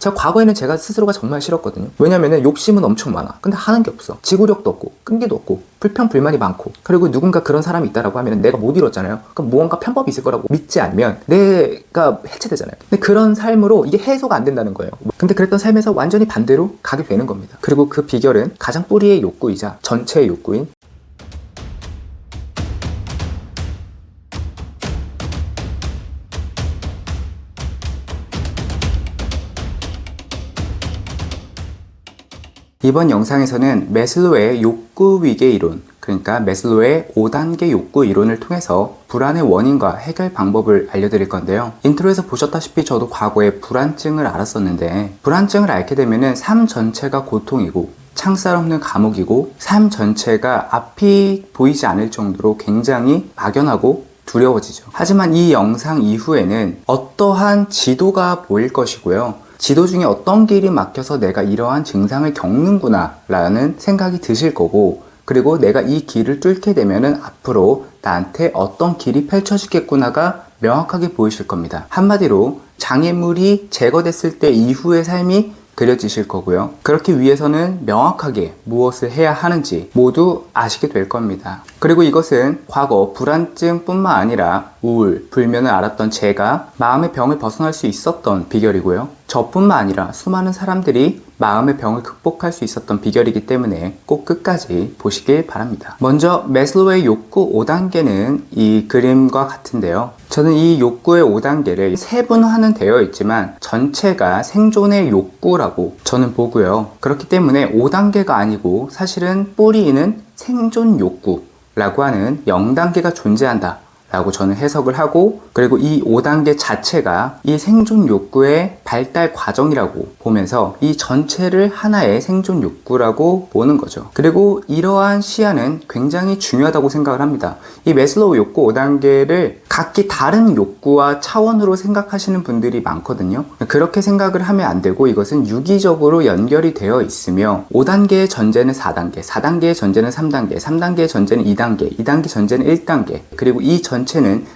제가 과거에는 제가 스스로가 정말 싫었거든요. 왜냐면은 욕심은 엄청 많아. 근데 하는 게 없어. 지구력도 없고 끈기도 없고 불평 불만이 많고, 그리고 누군가 그런 사람이 있다라고 하면 내가 못 이뤘잖아요. 그럼 무언가 편법이 있을 거라고 믿지 않으면 내가 해체되잖아요. 근데 그런 삶으로 이게 해소가 안 된다는 거예요. 근데 그랬던 삶에서 완전히 반대로 가게 되는 겁니다. 그리고 그 비결은 가장 뿌리의 욕구이자 전체의 욕구인 이번 영상에서는 매슬로우의 욕구 위계 이론, 그러니까 매슬로우의 5단계 욕구 이론을 통해서 불안의 원인과 해결 방법을 알려드릴 건데요. 인트로에서 보셨다시피 저도 과거에 불안증을 앓았었는데, 불안증을 앓게 되면은 삶 전체가 고통이고 창살 없는 감옥이고 삶 전체가 앞이 보이지 않을 정도로 굉장히 막연하고 두려워지죠. 하지만 이 영상 이후에는 어떠한 지도가 보일 것이고요. 지도 중에 어떤 길이 막혀서 내가 이러한 증상을 겪는구나 라는 생각이 드실 거고, 그리고 내가 이 길을 뚫게 되면은 앞으로 나한테 어떤 길이 펼쳐지겠구나가 명확하게 보이실 겁니다. 한마디로 장애물이 제거됐을 때 이후의 삶이 그려지실 거고요. 그렇기 위해서는 명확하게 무엇을 해야 하는지 모두 아시게 될 겁니다. 그리고 이것은 과거 불안증뿐만 아니라 우울, 불면을 앓았던 제가 마음의 병을 벗어날 수 있었던 비결이고요. 저뿐만 아니라 수많은 사람들이 마음의 병을 극복할 수 있었던 비결이기 때문에 꼭 끝까지 보시길 바랍니다. 먼저 매슬로우의 욕구 5단계는 이 그림과 같은데요. 저는 이 욕구의 5단계를 세분화는 되어 있지만 전체가 생존의 욕구라고 저는 보고요. 그렇기 때문에 5단계가 아니고 사실은 뿌리는 생존 욕구라고 하는 0단계가 존재한다 라고 저는 해석을 하고, 그리고 이 5단계 자체가 이 생존 욕구의 발달 과정이라고 보면서 이 전체를 하나의 생존 욕구라고 보는 거죠. 그리고 이러한 시야는 굉장히 중요하다고 생각을 합니다. 이 매슬로우 욕구 5단계를 각기 다른 욕구와 차원으로 생각하시는 분들이 많거든요. 그렇게 생각을 하면 안 되고 이것은 유기적으로 연결이 되어 있으며 5단계의 전제는 4단계, 4단계의 전제는 3단계, 3단계의 전제는 2단계, 2단계 전제는 1단계, 그리고 이 전체는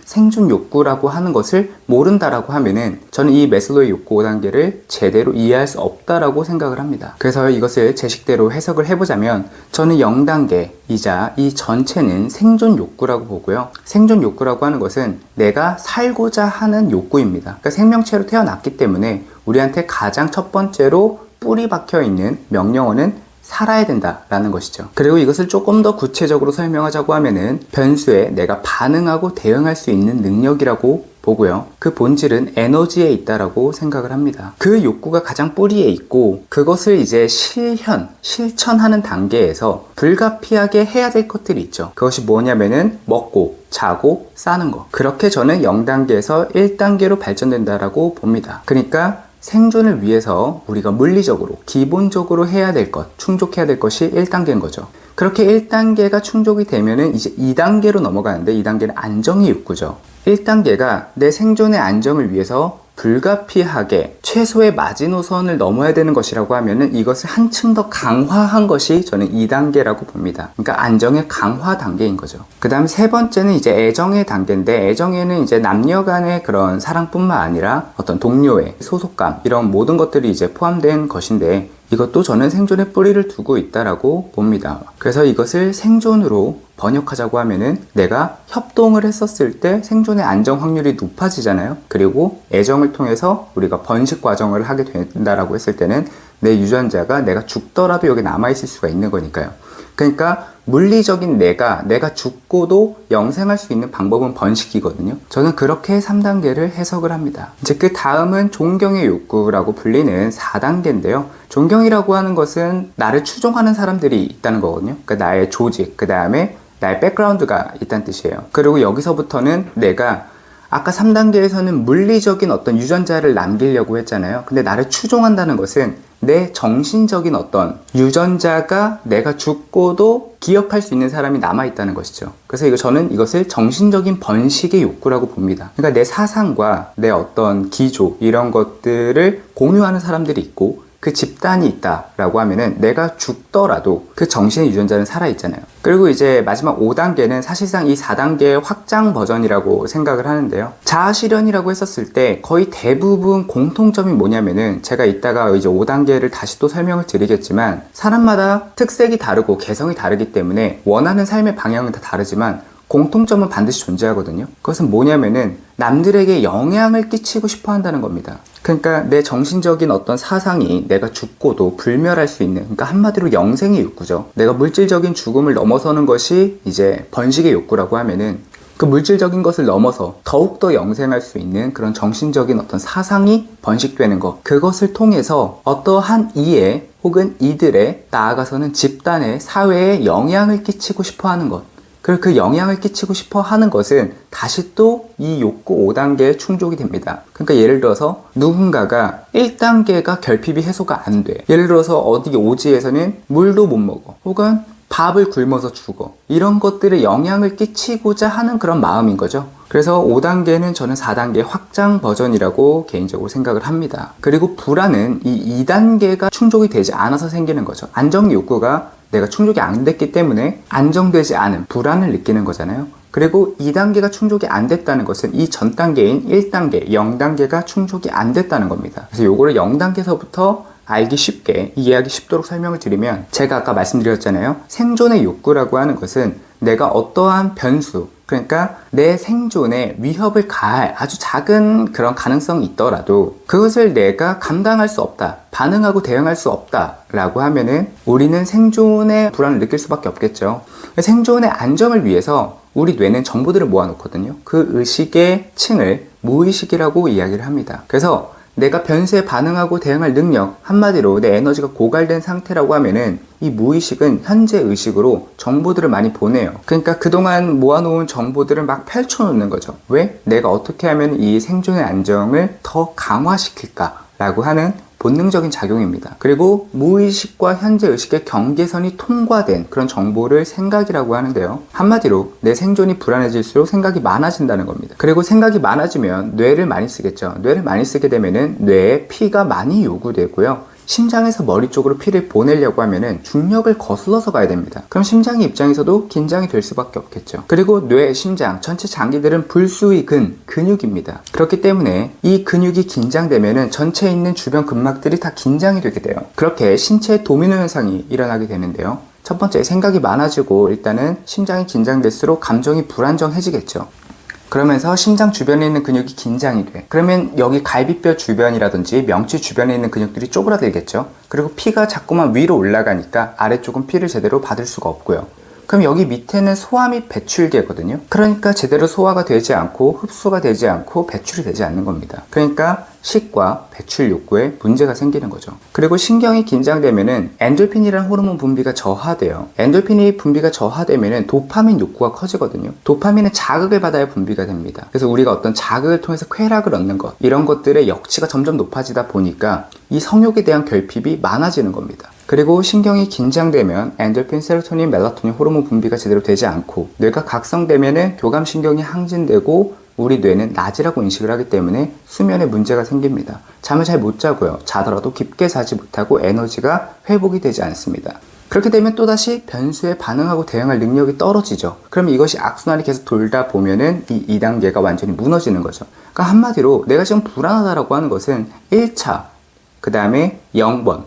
생존 욕구라고 하는 것을 모른다라고 하면은 저는 이 매슬로우의 욕구 5단계를 제대로 이해할 수 없다라고 생각을 합니다. 그래서 이것을 제 식대로 해석을 해보자면 저는 0단계이자 이 전체는 생존 욕구라고 보고요. 생존 욕구라고 하는 것은 내가 살고자 하는 욕구입니다. 그러니까 생명체로 태어났기 때문에 우리한테 가장 첫 번째로 뿌리 박혀 있는 명령어는 살아야 된다라는 것이죠. 그리고 이것을 조금 더 구체적으로 설명하자고 하면은 변수에 내가 반응하고 대응할 수 있는 능력이라고 보고요. 그 본질은 에너지에 있다라고 생각을 합니다. 그 욕구가 가장 뿌리에 있고 그것을 이제 실천하는 단계에서 불가피하게 해야 될 것들이 있죠. 그것이 뭐냐면은 먹고 자고 싸는 거. 그렇게 저는 0단계에서 1단계로 발전된다라고 봅니다. 그러니까 생존을 위해서 우리가 물리적으로 기본적으로 해야 될 것, 충족해야 될 것이 1단계인 거죠. 그렇게 1단계가 충족이 되면은 이제 2단계로 넘어가는데, 2단계는 안정의 욕구죠. 1단계가 내 생존의 안정을 위해서 불가피하게 최소의 마지노선을 넘어야 되는 것이라고 하면은 이것을 한층 더 강화한 것이 저는 2단계라고 봅니다. 그러니까 안정의 강화 단계인 거죠. 그 다음 세 번째는 이제 애정의 단계인데, 애정에는 이제 남녀 간의 그런 사랑뿐만 아니라 어떤 동료의 소속감, 이런 모든 것들이 이제 포함된 것인데, 이것도 저는 생존의 뿌리를 두고 있다라고 봅니다. 그래서 이것을 생존으로 번역하자고 하면은 내가 협동을 했었을 때 생존의 안정 확률이 높아지잖아요. 그리고 애정을 통해서 우리가 번식 과정을 하게 된다라고 했을 때는 내 유전자가 내가 죽더라도 여기 남아있을 수가 있는 거니까요. 그러니까 물리적인 내가 죽고도 영생할 수 있는 방법은 번식이거든요. 저는 그렇게 3단계를 해석을 합니다. 이제 그 다음은 존경의 욕구라고 불리는 4단계인데요. 존경이라고 하는 것은 나를 추종하는 사람들이 있다는 거거든요. 그러니까 나의 조직, 그 다음에 나의 백그라운드가 있다는 뜻이에요. 그리고 여기서부터는 내가 아까 3단계에서는 물리적인 어떤 유전자를 남기려고 했잖아요. 근데 나를 추종한다는 것은 내 정신적인 어떤 유전자가 내가 죽고도 기억할 수 있는 사람이 남아있다는 것이죠. 그래서 저는 이것을 정신적인 번식의 욕구라고 봅니다. 그러니까 내 사상과 내 어떤 기조, 이런 것들을 공유하는 사람들이 있고, 그 집단이 있다라고 하면은 내가 죽더라도 그 정신의 유전자는 살아있잖아요. 그리고 이제 마지막 5단계는 사실상 이 4단계의 확장 버전이라고 생각을 하는데요. 자아실현이라고 했었을 때 거의 대부분 공통점이 뭐냐면은, 제가 이따가 이제 5단계를 다시 또 설명을 드리겠지만, 사람마다 특색이 다르고 개성이 다르기 때문에 원하는 삶의 방향은 다 다르지만 공통점은 반드시 존재하거든요. 그것은 뭐냐면은 남들에게 영향을 끼치고 싶어 한다는 겁니다. 그러니까 내 정신적인 어떤 사상이 내가 죽고도 불멸할 수 있는, 그러니까 한마디로 영생의 욕구죠. 내가 물질적인 죽음을 넘어서는 것이 이제 번식의 욕구라고 하면은, 그 물질적인 것을 넘어서 더욱더 영생할 수 있는 그런 정신적인 어떤 사상이 번식되는 것, 그것을 통해서 어떠한 이에 혹은 이들에, 나아가서는 집단에, 사회에 영향을 끼치고 싶어 하는 것, 그리고 그 영향을 끼치고 싶어 하는 것은 다시 또 이 욕구 5단계에 충족이 됩니다. 그러니까 예를 들어서 누군가가 1단계가 결핍이 해소가 안 돼. 예를 들어서 어디 오지에서는 물도 못 먹어. 혹은 밥을 굶어서 죽어. 이런 것들에 영향을 끼치고자 하는 그런 마음인 거죠. 그래서 5단계는 저는 4단계 확장 버전이라고 개인적으로 생각을 합니다. 그리고 불안은 이 2단계가 충족이 되지 않아서 생기는 거죠. 안정 욕구가 내가 충족이 안 됐기 때문에 안정되지 않은 불안을 느끼는 거잖아요. 그리고 2단계가 충족이 안 됐다는 것은 이 전 단계인 1단계, 0단계가 충족이 안 됐다는 겁니다. 그래서 요거를 0단계서부터 알기 쉽게, 이해하기 쉽도록 설명을 드리면, 제가 아까 말씀드렸잖아요. 생존의 욕구라고 하는 것은 내가 어떠한 변수, 그러니까 내 생존에 위협을 가할 아주 작은 그런 가능성이 있더라도 그것을 내가 감당할 수 없다, 반응하고 대응할 수 없다 라고 하면은 우리는 생존의 불안을 느낄 수밖에 없겠죠. 생존의 안정을 위해서 우리 뇌는 정보들을 모아놓거든요. 그 의식의 층을 무의식이라고 이야기를 합니다. 그래서 내가 변수에 반응하고 대응할 능력, 한마디로 내 에너지가 고갈된 상태라고 하면은 이 무의식은 현재 의식으로 정보들을 많이 보내요. 그러니까 그동안 모아놓은 정보들을 막 펼쳐놓는 거죠. 왜? 내가 어떻게 하면 이 생존의 안정을 더 강화시킬까? 라고 하는 본능적인 작용입니다. 그리고 무의식과 현재 의식의 경계선이 통과된 그런 정보를 생각이라고 하는데요. 한마디로 내 생존이 불안해질수록 생각이 많아진다는 겁니다. 그리고 생각이 많아지면 뇌를 많이 쓰겠죠. 뇌를 많이 쓰게 되면은 뇌에 피가 많이 요구되고요. 심장에서 머리 쪽으로 피를 보내려고 하면은 중력을 거슬러서 가야 됩니다. 그럼 심장의 입장에서도 긴장이 될 수밖에 없겠죠. 그리고 뇌, 심장, 전체 장기들은 불수의 근육입니다. 그렇기 때문에 이 근육이 긴장되면은 전체에 있는 주변 근막들이 다 긴장이 되게 돼요. 그렇게 신체 도미노 현상이 일어나게 되는데요. 첫 번째, 생각이 많아지고 일단은 심장이 긴장될수록 감정이 불안정해지겠죠. 그러면서 심장 주변에 있는 근육이 긴장이 돼. 그러면 여기 갈비뼈 주변이라든지 명치 주변에 있는 근육들이 쪼그라들겠죠. 그리고 피가 자꾸만 위로 올라가니까 아래쪽은 피를 제대로 받을 수가 없고요. 그럼 여기 밑에는 소화 및 배출계거든요. 그러니까 제대로 소화가 되지 않고 흡수가 되지 않고 배출이 되지 않는 겁니다. 그러니까 식과 배출 욕구에 문제가 생기는 거죠. 그리고 신경이 긴장되면은 엔돌핀이라는 호르몬 분비가 저하돼요. 엔돌핀이 분비가 저하되면은 도파민 욕구가 커지거든요. 도파민은 자극을 받아야 분비가 됩니다. 그래서 우리가 어떤 자극을 통해서 쾌락을 얻는 것, 이런 것들의 역치가 점점 높아지다 보니까 이 성욕에 대한 결핍이 많아지는 겁니다. 그리고 신경이 긴장되면 엔돌핀, 세로토닌, 멜라토닌 호르몬 분비가 제대로 되지 않고 뇌가 각성되면은 교감신경이 항진되고 우리 뇌는 낮이라고 인식을 하기 때문에 수면에 문제가 생깁니다. 잠을 잘 못 자고요. 자더라도 깊게 자지 못하고 에너지가 회복이 되지 않습니다. 그렇게 되면 또다시 변수에 반응하고 대응할 능력이 떨어지죠. 그럼 이것이 악순환이 계속 돌다 보면은 이 2단계가 완전히 무너지는 거죠. 그러니까 한마디로 내가 지금 불안하다라고 하는 것은 1차, 그 다음에 0번,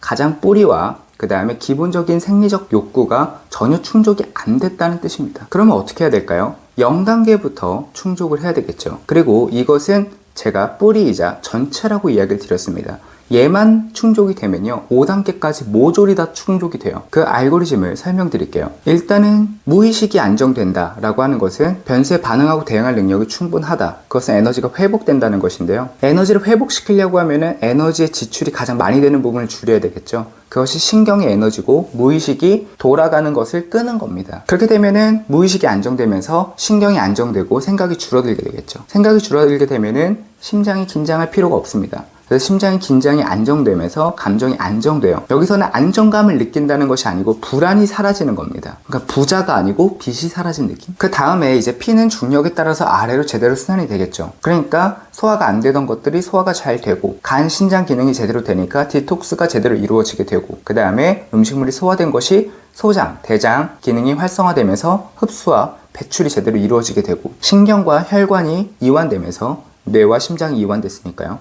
가장 뿌리와 그 다음에 기본적인 생리적 욕구가 전혀 충족이 안 됐다는 뜻입니다. 그러면 어떻게 해야 될까요? 0단계부터 충족을 해야 되겠죠. 그리고 이것은 제가 뿌리이자 전체라고 이야기를 드렸습니다. 얘만 충족이 되면요 5단계까지 모조리 다 충족이 돼요. 그 알고리즘을 설명드릴게요. 일단은 무의식이 안정된다 라고 하는 것은 변수에 반응하고 대응할 능력이 충분하다, 그것은 에너지가 회복된다는 것인데요. 에너지를 회복시키려고 하면은 에너지의 지출이 가장 많이 되는 부분을 줄여야 되겠죠. 그것이 신경의 에너지고 무의식이 돌아가는 것을 끄는 겁니다. 그렇게 되면은 무의식이 안정되면서 신경이 안정되고 생각이 줄어들게 되겠죠. 생각이 줄어들게 되면은 심장이 긴장할 필요가 없습니다. 그래서 심장의 긴장이 안정되면서 감정이 안정돼요. 여기서는 안정감을 느낀다는 것이 아니고 불안이 사라지는 겁니다. 그러니까 부자가 아니고 빚이 사라진 느낌? 그 다음에 이제 피는 중력에 따라서 아래로 제대로 순환이 되겠죠. 그러니까 소화가 안 되던 것들이 소화가 잘 되고, 간, 신장 기능이 제대로 되니까 디톡스가 제대로 이루어지게 되고, 그 다음에 음식물이 소화된 것이 소장, 대장 기능이 활성화되면서 흡수와 배출이 제대로 이루어지게 되고, 신경과 혈관이 이완되면서 뇌와 심장이 이완됐으니까요.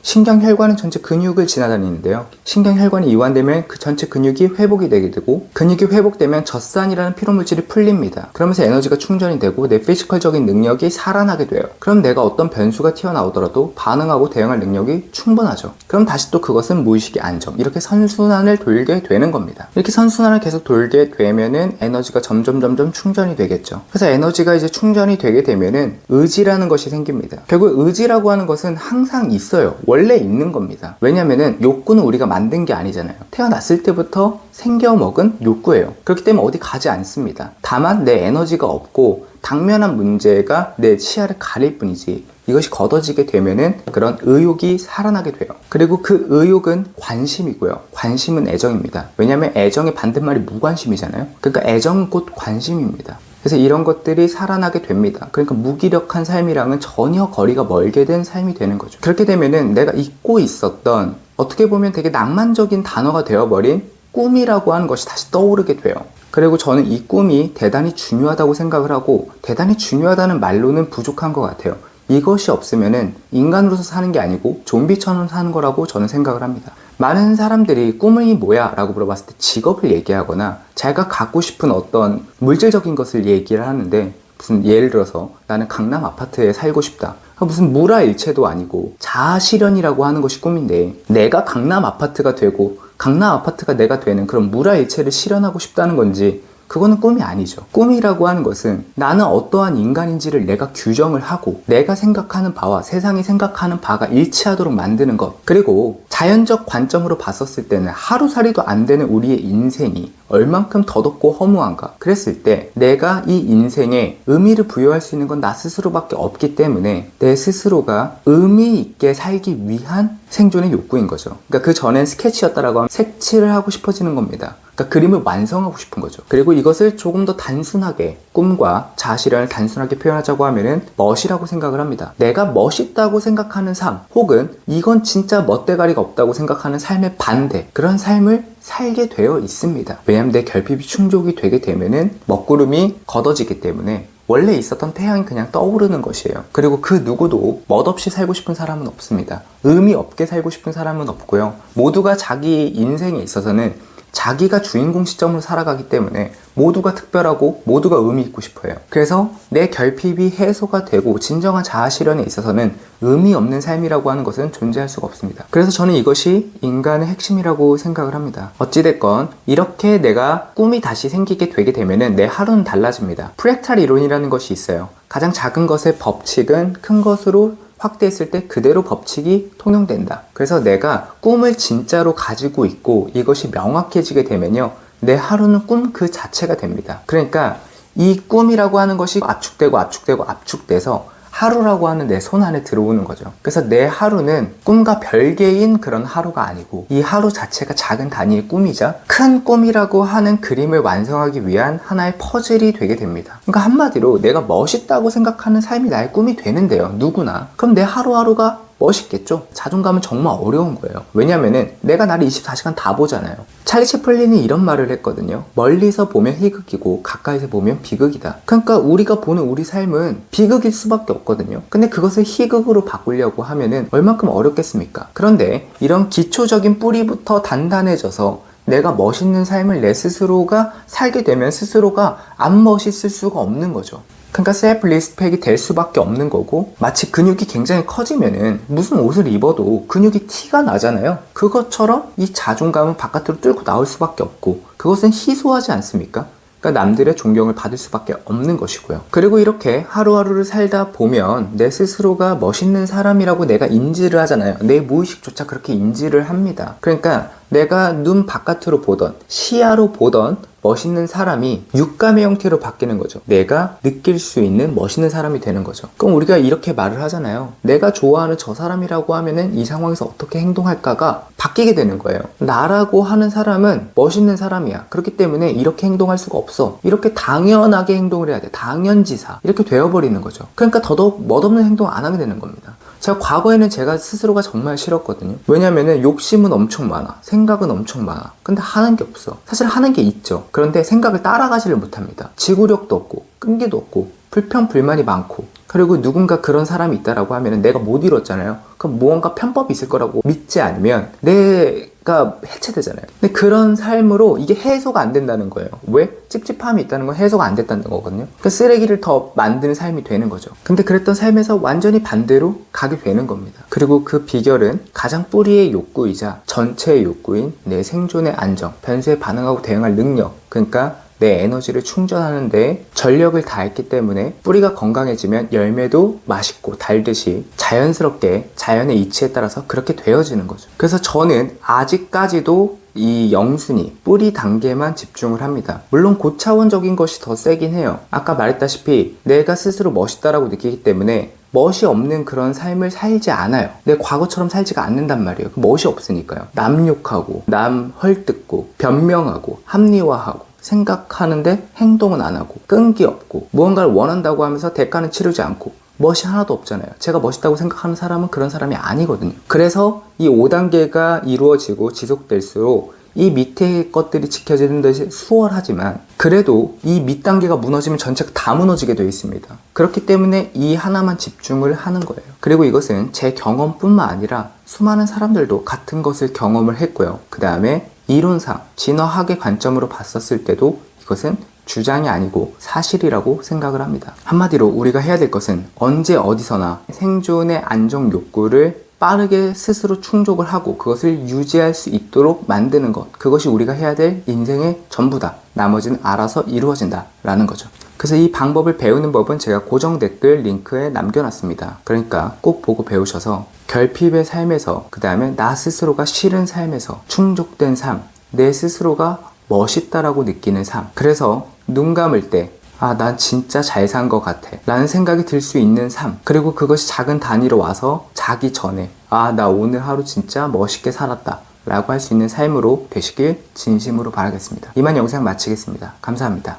신경혈관은 전체 근육을 지나다니는데요. 신경혈관이 이완되면 그 전체 근육이 회복이 되게 되고, 근육이 회복되면 젖산이라는 피로물질이 풀립니다. 그러면서 에너지가 충전이 되고 내 피지컬적인 능력이 살아나게 돼요. 그럼 내가 어떤 변수가 튀어나오더라도 반응하고 대응할 능력이 충분하죠. 그럼 다시 또 그것은 무의식의 안정, 이렇게 선순환을 돌게 되는 겁니다. 이렇게 선순환을 계속 돌게 되면은 에너지가 점점 충전이 되겠죠. 그래서 에너지가 이제 충전이 되게 되면은 의지라는 것이 생깁니다. 결국 의지라고 하는 것은 항상 있어요. 원래 있는 겁니다. 왜냐면은 욕구는 우리가 만든 게 아니잖아요. 태어났을 때부터 생겨 먹은 욕구예요. 그렇기 때문에 어디 가지 않습니다. 다만 내 에너지가 없고 당면한 문제가 내 시야를 가릴 뿐이지, 이것이 걷어지게 되면은 그런 의욕이 살아나게 돼요. 그리고 그 의욕은 관심이고요. 관심은 애정입니다. 왜냐면 애정의 반대말이 무관심이잖아요. 그러니까 애정은 곧 관심입니다. 그래서 이런 것들이 살아나게 됩니다. 그러니까 무기력한 삶이랑은 전혀 거리가 멀게 된 삶이 되는 거죠. 그렇게 되면은 내가 잊고 있었던, 어떻게 보면 되게 낭만적인 단어가 되어버린 꿈이라고 하는 것이 다시 떠오르게 돼요. 그리고 저는 이 꿈이 대단히 중요하다고 생각을 하고, 대단히 중요하다는 말로는 부족한 것 같아요. 이것이 없으면은 인간으로서 사는 게 아니고 좀비처럼 사는 거라고 저는 생각을 합니다. 많은 사람들이 꿈이 뭐야? 라고 물어봤을 때 직업을 얘기하거나 자기가 갖고 싶은 어떤 물질적인 것을 얘기를 하는데, 무슨 예를 들어서 나는 강남 아파트에 살고 싶다. 무슨 물화일체도 아니고 자아실현이라고 하는 것이 꿈인데, 내가 강남 아파트가 되고 강남 아파트가 내가 되는 그런 물화일체를 실현하고 싶다는 건지, 그거는 꿈이 아니죠. 꿈이라고 하는 것은 나는 어떠한 인간인지를 내가 규정을 하고 내가 생각하는 바와 세상이 생각하는 바가 일치하도록 만드는 것, 그리고 자연적 관점으로 봤었을 때는 하루살이도 안 되는 우리의 인생이 얼만큼 더덥고 허무한가. 그랬을 때 내가 이 인생에 의미를 부여할 수 있는 건 나 스스로밖에 없기 때문에 내 스스로가 의미 있게 살기 위한 생존의 욕구인 거죠. 그러니까 그 전엔 스케치였다라고 하면 색칠을 하고 싶어지는 겁니다. 그러니까 그림을 완성하고 싶은 거죠. 그리고 이것을 조금 더 단순하게, 꿈과 자아실현을 단순하게 표현하자고 하면은 멋이라고 생각을 합니다. 내가 멋있다고 생각하는 삶, 혹은 이건 진짜 멋대가리가 없다고 생각하는 삶의 반대, 그런 삶을 살게 되어 있습니다. 왜냐하면 내 결핍이 충족이 되게 되면은 먹구름이 걷어지기 때문에 원래 있었던 태양이 그냥 떠오르는 것이에요. 그리고 그 누구도 멋없이 살고 싶은 사람은 없습니다. 의미 없게 살고 싶은 사람은 없고요. 모두가 자기 인생에 있어서는 자기가 주인공 시점으로 살아가기 때문에 모두가 특별하고 모두가 의미 있고 싶어요. 그래서 내 결핍이 해소가 되고 진정한 자아 실현에 있어서는 의미 없는 삶이라고 하는 것은 존재할 수가 없습니다. 그래서 저는 이것이 인간의 핵심이라고 생각을 합니다. 어찌됐건 이렇게 내가 꿈이 다시 생기게 되게 되면은 내 하루는 달라집니다. 프랙탈 이론이라는 것이 있어요. 가장 작은 것의 법칙은 큰 것으로 확대했을 때 그대로 법칙이 통용된다. 그래서 내가 꿈을 진짜로 가지고 있고 이것이 명확해지게 되면요, 내 하루는 꿈 그 자체가 됩니다. 그러니까 이 꿈이라고 하는 것이 압축돼서 하루라고 하는 내 손 안에 들어오는 거죠. 그래서 내 하루는 꿈과 별개인 그런 하루가 아니고 이 하루 자체가 작은 단위의 꿈이자 큰 꿈이라고 하는 그림을 완성하기 위한 하나의 퍼즐이 되게 됩니다. 그러니까 한마디로 내가 멋있다고 생각하는 삶이 나의 꿈이 되는데요, 누구나. 그럼 내 하루하루가 멋있겠죠? 자존감은 정말 어려운 거예요. 왜냐면은 내가 나를 24시간 다 보잖아요. 찰리 채플린이 이런 말을 했거든요. 멀리서 보면 희극이고 가까이서 보면 비극이다. 그러니까 우리가 보는 우리 삶은 비극일 수밖에 없거든요. 근데 그것을 희극으로 바꾸려고 하면은 얼만큼 어렵겠습니까? 그런데 이런 기초적인 뿌리부터 단단해져서 내가 멋있는 삶을 내 스스로가 살게 되면 스스로가 안 멋있을 수가 없는 거죠. 그러니까 셀프 리스펙이 될 수밖에 없는 거고, 마치 근육이 굉장히 커지면은 무슨 옷을 입어도 근육이 티가 나잖아요. 그것처럼 이 자존감은 바깥으로 뚫고 나올 수밖에 없고, 그것은 희소하지 않습니까? 그러니까 남들의 존경을 받을 수밖에 없는 것이고요. 그리고 이렇게 하루하루를 살다 보면 내 스스로가 멋있는 사람이라고 내가 인지를 하잖아요. 내 무의식조차 그렇게 인지를 합니다. 그러니까 내가 눈 바깥으로 보던, 시야로 보던 멋있는 사람이 육감의 형태로 바뀌는 거죠. 내가 느낄 수 있는 멋있는 사람이 되는 거죠. 그럼 우리가 이렇게 말을 하잖아요. 내가 좋아하는 저 사람이라고 하면은 이 상황에서 어떻게 행동할까가 바뀌게 되는 거예요. 나라고 하는 사람은 멋있는 사람이야. 그렇기 때문에 이렇게 행동할 수가 없어. 이렇게 당연하게 행동을 해야 돼. 당연지사. 이렇게 되어버리는 거죠. 그러니까 더더욱 멋없는 행동 안 하게 되는 겁니다. 제가 과거에는 제가 스스로가 정말 싫었거든요. 왜냐면은 욕심은 엄청 많아. 생각은 엄청 많아. 근데 하는 게 없어. 사실 하는 게 있죠. 그런데 생각을 따라가지를 못합니다. 지구력도 없고 끈기도 없고 불평불만이 많고, 그리고 누군가 그런 사람이 있다라고 하면은 내가 못 이뤘잖아요. 그럼 무언가 편법이 있을 거라고 믿지 않으면 내가 해체되잖아요. 근데 그런 삶으로 이게 해소가 안 된다는 거예요. 왜? 찝찝함이 있다는 건 해소가 안 됐다는 거거든요. 그러니까 쓰레기를 더 만드는 삶이 되는 거죠. 근데 그랬던 삶에서 완전히 반대로 가게 되는 겁니다. 그리고 그 비결은 가장 뿌리의 욕구이자 전체의 욕구인 내 생존의 안정, 변수에 반응하고 대응할 능력, 그러니까 내 에너지를 충전하는데 전력을 다했기 때문에 뿌리가 건강해지면 열매도 맛있고 달듯이 자연스럽게 자연의 이치에 따라서 그렇게 되어지는 거죠. 그래서 저는 아직까지도 이 영순위, 뿌리 단계만 집중을 합니다. 물론 고차원적인 것이 더 세긴 해요. 아까 말했다시피 내가 스스로 멋있다라고 느끼기 때문에 멋이 없는 그런 삶을 살지 않아요. 내 과거처럼 살지가 않는단 말이에요. 멋이 없으니까요. 남 욕하고, 남 헐뜯고, 변명하고, 합리화하고, 생각하는데 행동은 안 하고, 끈기 없고, 무언가를 원한다고 하면서 대가는 치르지 않고, 멋이 하나도 없잖아요. 제가 멋있다고 생각하는 사람은 그런 사람이 아니거든요. 그래서 이 5단계가 이루어지고 지속될수록 이 밑에 것들이 지켜지는 것이 수월하지만, 그래도 이 밑단계가 무너지면 전체가 다 무너지게 되어 있습니다. 그렇기 때문에 이 하나만 집중을 하는 거예요. 그리고 이것은 제 경험뿐만 아니라 수많은 사람들도 같은 것을 경험을 했고요. 그 다음에 이론상 진화학의 관점으로 봤었을 때도 이것은 주장이 아니고 사실이라고 생각을 합니다. 한마디로 우리가 해야 될 것은 언제 어디서나 생존의 안정 욕구를 빠르게 스스로 충족을 하고 그것을 유지할 수 있도록 만드는 것, 그것이 우리가 해야 될 인생의 전부다. 나머지는 알아서 이루어진다 라는 거죠. 그래서 이 방법을 배우는 법은 제가 고정 댓글 링크에 남겨놨습니다. 그러니까 꼭 보고 배우셔서 결핍의 삶에서, 그 다음에 나 스스로가 싫은 삶에서 충족된 삶, 내 스스로가 멋있다라고 느끼는 삶, 그래서 눈 감을 때 아, 난 진짜 잘 산 것 같아 라는 생각이 들 수 있는 삶, 그리고 그것이 작은 단위로 와서 자기 전에 아, 나 오늘 하루 진짜 멋있게 살았다 라고 할 수 있는 삶으로 되시길 진심으로 바라겠습니다. 이만 영상 마치겠습니다. 감사합니다.